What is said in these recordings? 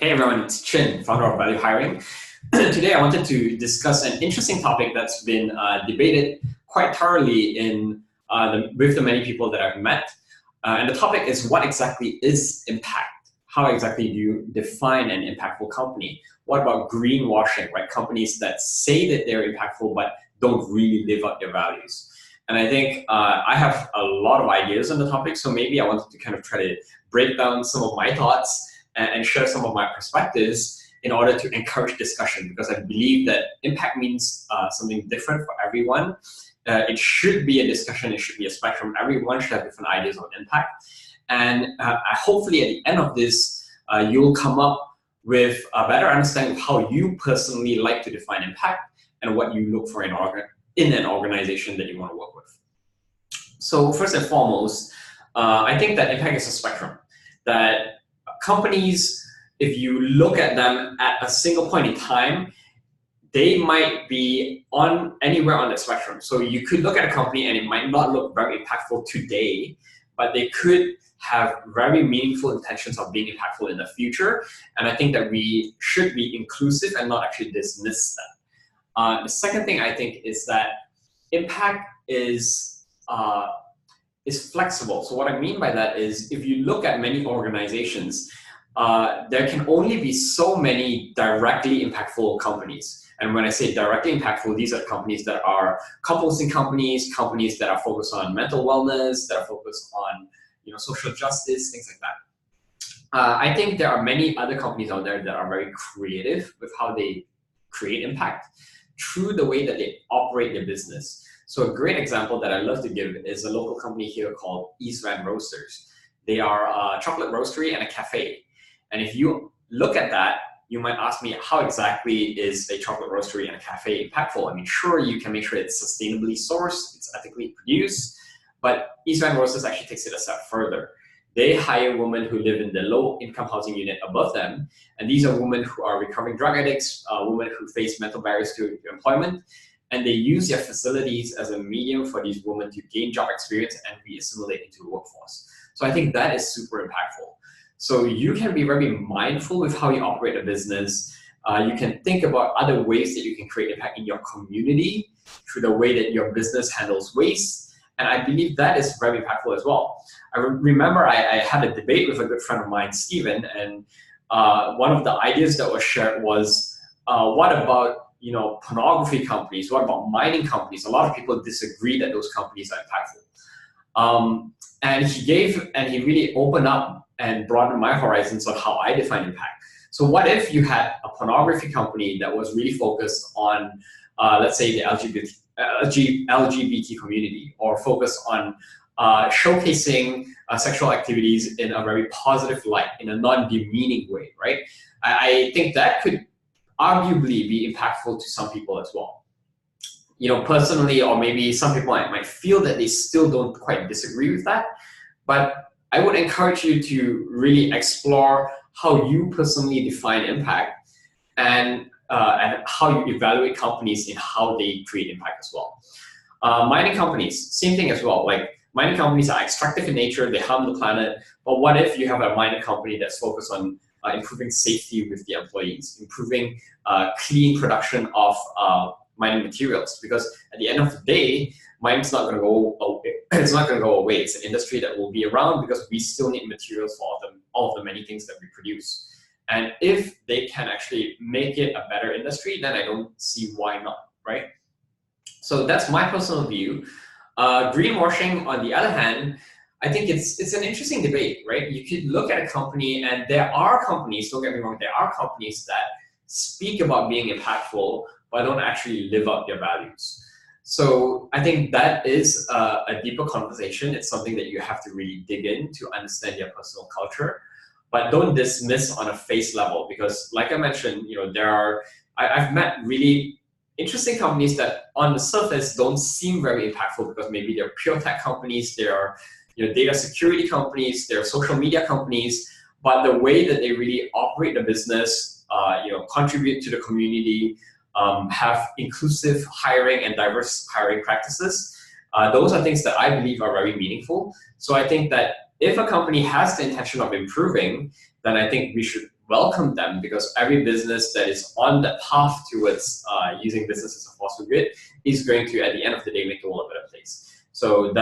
Hey everyone, it's Chin, founder of Value Hiring. Today I wanted to discuss an interesting topic that's been debated quite thoroughly with the many people that I've met. And the topic is, what exactly is impact? How exactly do you define an impactful company? What about greenwashing, right? Companies that say that they're impactful but don't really live up their values. And I think I have a lot of ideas on the topic, so maybe I wanted to kind of try to break down some of my thoughts and share some of my perspectives in order to encourage discussion, because I believe that impact means something different for everyone. It should be a discussion, it should be a spectrum. Everyone should have different ideas on impact. And hopefully at the end of this, you'll come up with a better understanding of how you personally like to define impact and what you look for in an organization that you want to work with. So first and foremost, I think that impact is a spectrum. That companies, if you look at them at a single point in time, they might be on anywhere on the spectrum. So you could look at a company and it might not look very impactful today, but they could have very meaningful intentions of being impactful in the future. And I think that we should be inclusive and not actually dismiss them. The second thing I think is that impact is flexible. So what I mean by that is, if you look at many organizations, there can only be so many directly impactful companies. And when I say directly impactful, these are companies that are composting companies, companies that are focused on mental wellness, that are focused on social justice, things like that. I think there are many other companies out there that are very creative with how they create impact through the way that they operate their business. So a great example that I love to give is a local company here called East Van Roasters. They are a chocolate roastery and a cafe. And if you look at that, you might ask me, how exactly is a chocolate roastery and a cafe impactful? I mean, sure, you can make sure it's sustainably sourced, it's ethically produced, but East Van Roasters actually takes it a step further. They hire women who live in the low-income housing unit above them, and these are women who are recovering drug addicts, women who face mental barriers to employment, and they use their facilities as a medium for these women to gain job experience and re-assimilate into the workforce. So I think that is super impactful. So you can be very mindful with how you operate a business. You can think about other ways that you can create impact in your community through the way that your business handles waste. And I believe that is very impactful as well. I remember I had a debate with a good friend of mine, Steven, and one of the ideas that was shared was, what about pornography companies? What about mining companies? A lot of people disagree that those companies are impactful. And he really opened up and broadened my horizons on how I define impact. So what if you had a pornography company that was really focused on, let's say, the LGBT community, or focused on showcasing sexual activities in a very positive light, in a non-demeaning way, right? I think that could arguably be impactful to some people as well. Personally, or maybe some people might feel that they still don't quite disagree with that, but I would encourage you to really explore how you personally define impact and how you evaluate companies in how they create impact as well. Mining companies, same thing as well. Like, mining companies are extractive in nature, they harm the planet, but what if you have a mining company that's focused on improving safety with the employees, improving clean production of mining materials? Because at the end of the day, mining's not going to go away. It's not going to go away. It's an industry that will be around because we still need materials for all of the many things that we produce. And if they can actually make it a better industry, then I don't see why not, right? So that's my personal view. Greenwashing, on the other hand, I think it's an interesting debate, right? You could look at a company, and there are companies, don't get me wrong, there are companies that speak about being impactful, but don't actually live up their values. So I think that is a deeper conversation. It's something that you have to really dig in to understand your personal culture, but don't dismiss on a face level, because like I mentioned, I've met really interesting companies that on the surface don't seem very impactful, because maybe they're pure tech companies, they're data security companies, they're social media companies, but the way that they really operate the business, contribute to the community, have inclusive hiring and diverse hiring practices. Those are things that I believe are very meaningful. So I think that if a company has the intention of improving, then I think we should welcome them, because every business that is on the path towards using business as a force for good is going to, at the end of the day, make the world a better place. So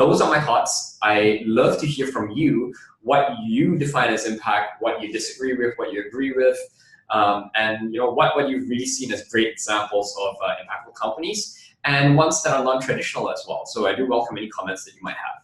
those are my thoughts. I love to hear from you what you define as impact, what you disagree with, what you agree with, and what you've really seen as great examples of impactful companies, and ones that are non-traditional as well. So I do welcome any comments that you might have.